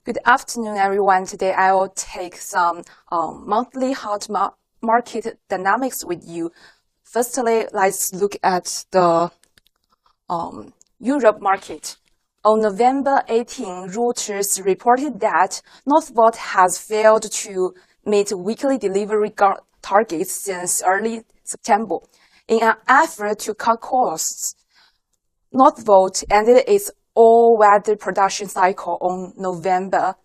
Good afternoon, everyone. Today I will take some monthly hot market dynamics with you. Firstly, let's look at the Europe market. On November 18, Reuters reported that Northvolt has failed to meet weekly delivery targets since early September. In an effort to cut costs, Northvolt ended its all-weather production cycle on November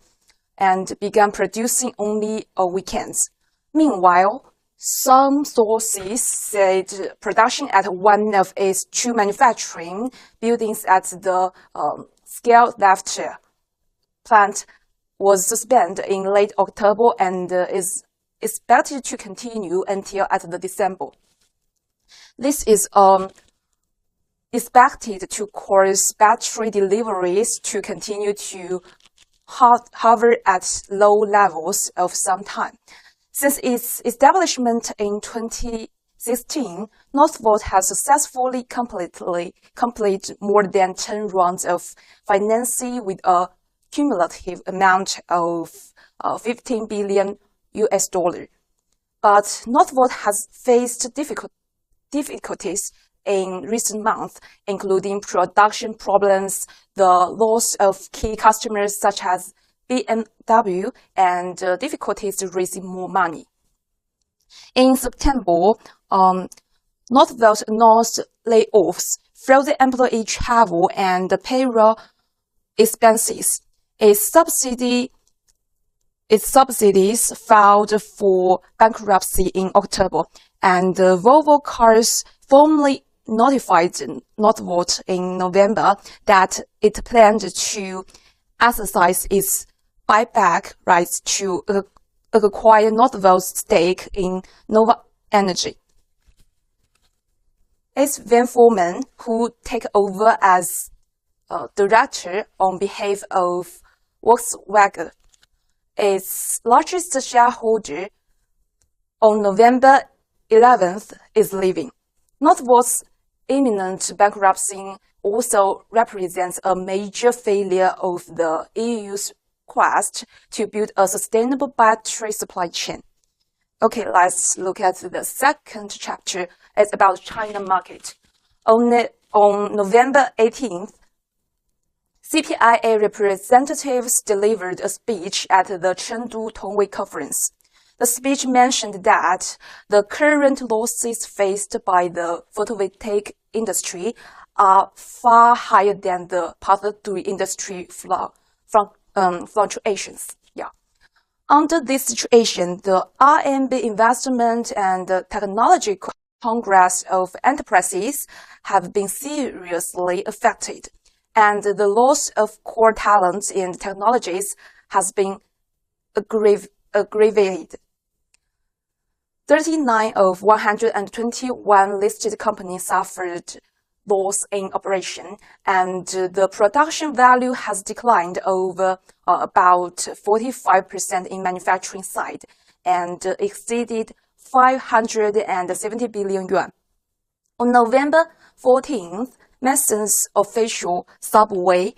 and began producing only on weekends. Meanwhile, some sources said production at one of its two manufacturing buildings at the scale-left plant was suspended in late October and is expected to continue until at the December. This is expected to cause battery deliveries to continue to hover at low levels of some time. Since its establishment in 2016, Northvolt has successfully completed more than 10 rounds of financing with a cumulative amount of 15 billion US dollar. But Northvolt has faced difficulties in recent months, including production problems, the loss of key customers such as BMW, and difficulties raising more money. In September, Northvolt announced layoffs, frozen employee travel, and payroll expenses. Its subsidies filed for bankruptcy in October, and Volvo Cars formally notified Northvolt in November that it planned to exercise its buyback rights to acquire Northvolt's stake in Nova Energy. Its then foreman, who take over as director on behalf of Volkswagen, its largest shareholder, on November 11th is leaving. Northvolt's imminent bankruptcy also represents a major failure of the EU's quest to build a sustainable battery supply chain. Okay, let's look at the second chapter. It's about China market. On November 18th, CPIA representatives delivered a speech at the Chengdu Tongwei Conference. The speech mentioned that the current losses faced by the photovoltaic industry are far higher than the other three industry fluctuations. Under this situation, the RMB Investment and Technology Congress of Enterprises have been seriously affected, and the loss of core talents in technologies has been aggravated. 39 of 121 listed companies suffered loss in operation, and the production value has declined over about 45% in manufacturing side and exceeded 570 billion yuan. On November 14th, Mason's official Subway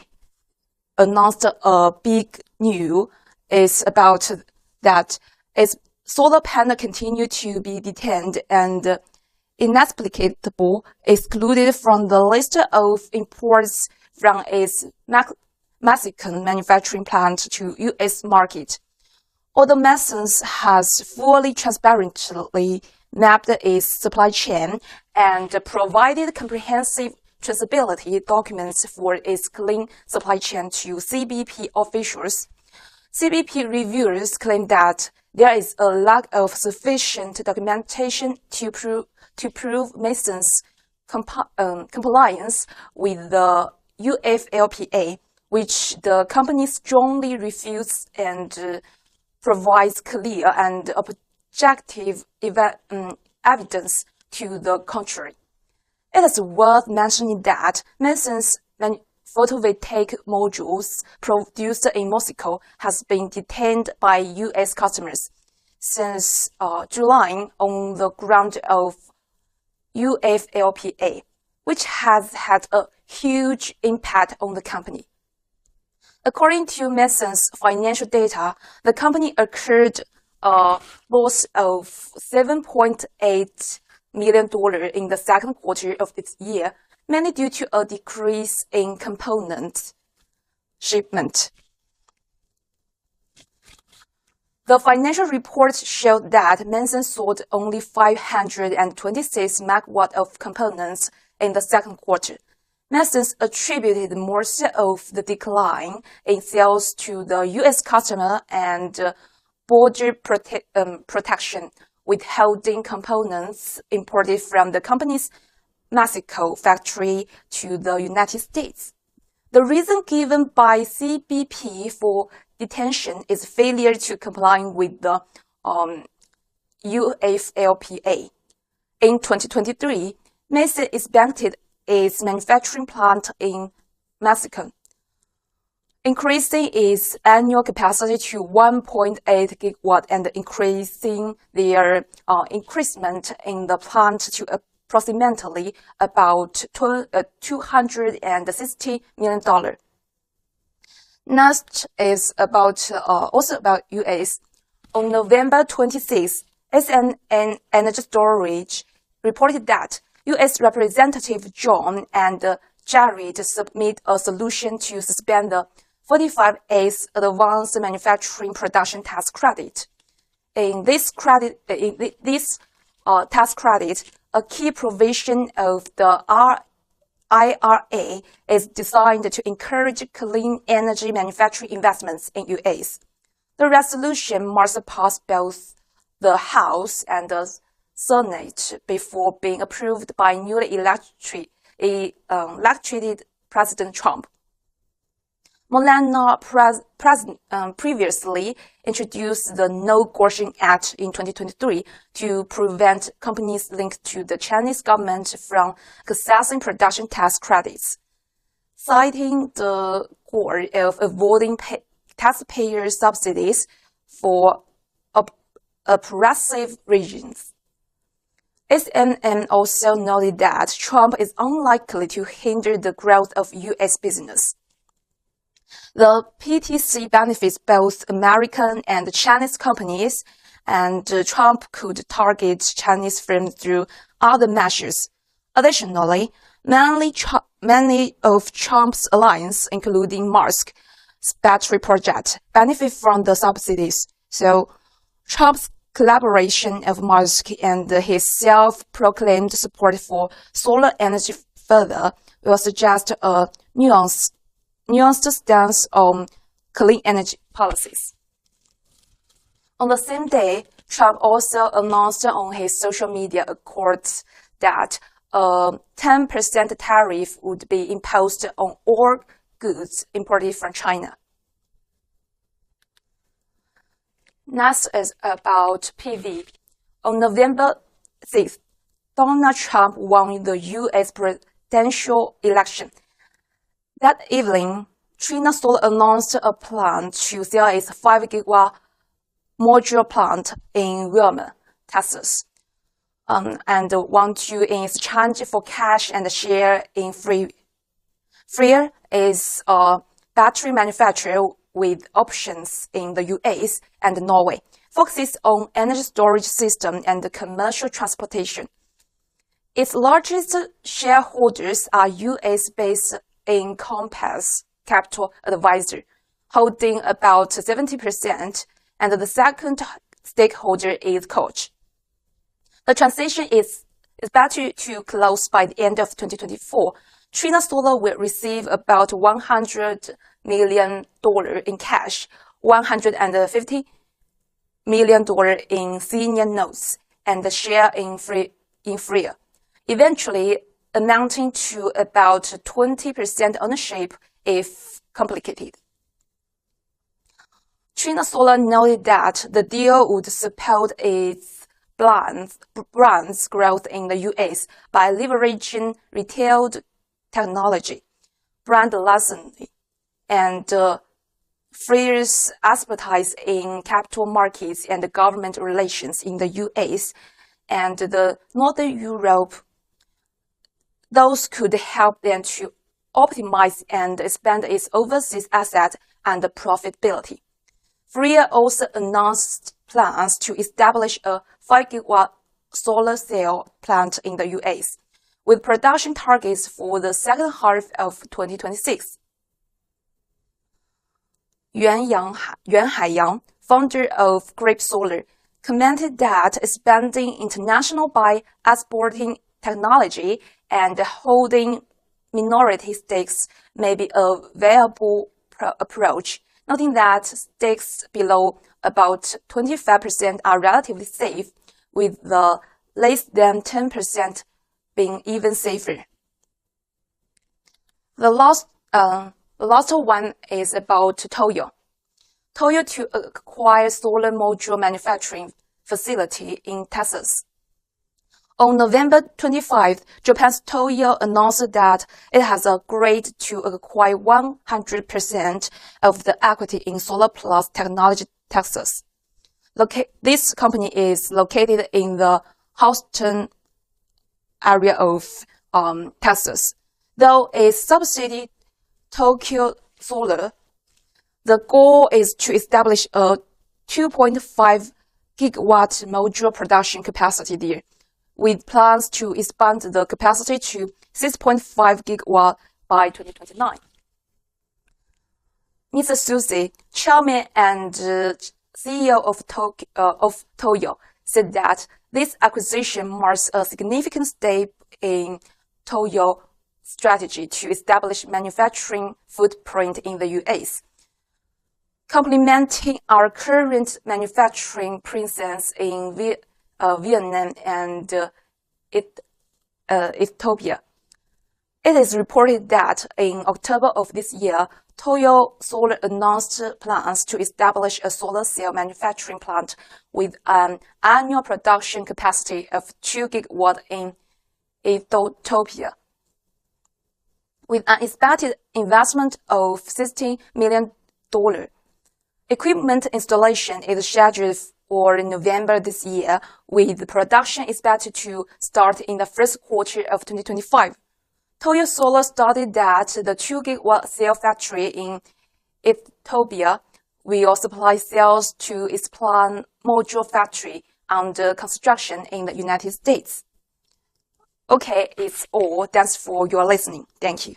announced a big news is about that its solar panel continued to be detained and inexplicably excluded from the list of imports from its Mexican manufacturing plant to U.S. market. Although Masons has fully transparently mapped its supply chain and provided comprehensive traceability documents for its clean supply chain to CBP officials, CBP reviewers claim that there is a lack of sufficient documentation to prove Mason's compliance with the UFLPA, which the company strongly refuses and provides clear and objective evidence to the contrary. It is worth mentioning that Mason's photovoltaic modules produced in Mexico has been detained by U.S. customers since July on the ground of UFLPA, which has had a huge impact on the company. According to Mason's financial data, the company incurred a loss of $7.8 million in the second quarter of this year, mainly due to a decrease in component shipment. The financial reports showed that Mason sold only 526 megawatts of components in the second quarter. Mason attributed most of the decline in sales to the U.S. customer and border protection, withholding components imported from the company's Mexico factory to the United States. The reason given by CBP for detention is failure to comply with the UFLPA. In 2023, Mason expanded its manufacturing plant in Mexico, increasing its annual capacity to 1.8 gigawatt and increasing their increment in the plant to approximately about $260 million. Next is also about U.S. On November 26, SNN Energy Storage reported that U.S. Representative John and Jared submit a solution to suspend the 45A's Advanced Manufacturing Production Tax Credit. In this tax credit, a key provision of the IRA is designed to encourage clean energy manufacturing investments in U.S. The resolution must pass both the House and the Senate before being approved by newly elected President Trump. Molina previously introduced the No-Gorging Act in 2023 to prevent companies linked to the Chinese government from accessing production tax credits, citing the goal of avoiding taxpayer subsidies for oppressive regions. SNN also noted that Trump is unlikely to hinder the growth of U.S. business. The PTC benefits both American and Chinese companies, and Trump could target Chinese firms through other measures. Additionally, many of Trump's allies, including Musk's battery project, benefit from the subsidies. So, Trump's collaboration of Musk and his self-proclaimed support for solar energy further will suggest a nuanced stance on clean energy policies. On the same day, Trump also announced on his social media accounts that a 10% tariff would be imposed on all goods imported from China. Next is about PV. On November 6th, Donald Trump won the U.S. presidential election. That evening, Trina Solar announced a plan to sell its 5-gigawatt module plant in Wilmer, Texas, and want to, in exchange for cash and share in Freer is a battery manufacturer with options in the US and Norway, focuses on energy storage system and commercial transportation. Its largest shareholders are US-based Encompass Capital Advisor, holding about 70%, and the second stakeholder is Koch. The transaction is expected to close by the end of 2024. Trina Solar will receive about $100 million in cash, $150 million in senior notes, and a share in Freer, eventually amounting to about 20% ownership if completed. Trina Solar noted that the deal would support its brand's growth in the US by leveraging retail technology, brand licensing, and Freer's expertise in capital markets and government relations in the US and the Northern Europe. Those could help them to optimize and expand its overseas assets and profitability. FREA also announced plans to establish a 5 gigawatt solar cell plant in the US, with production targets for the second half of 2026. Yuan Haiyang, founder of Grape Solar, commented that expanding international by exporting technology and holding minority stakes may be a viable approach, noting that stakes below about 25% are relatively safe, with the less than 10% being even safer. The last one is about Toyo. Toyo to acquire solar module manufacturing facility in Texas. On November 25, Japan's Toyo announced that it has agreed to acquire 100% of the equity in Solar Plus Technology Texas. This company is located in the Houston area of Texas. Though a subsidiary Tokyo Solar, the goal is to establish a 2.5 gigawatt module production capacity there, with plans to expand the capacity to 6.5 gigawatt by 2029. Mr. Suzy, chairman and CEO of Toyo, said that this acquisition marks a significant step in Toyo's strategy to establish manufacturing footprint in the US, complementing our current manufacturing presence in Vietnam and Ethiopia. It is reported that in October of this year, Toyo Solar announced plans to establish a solar cell manufacturing plant with an annual production capacity of 2 gigawatt in Ethiopia. With an expected investment of $16 million, equipment installation is scheduled for November this year, with production expected to start in the first quarter of 2025. Toyo Solar stated that the 2 gigawatt cell factory in Ethiopia will supply cells to its planned module factory under construction in the United States. Okay, it's all. Thanks for your listening. Thank you.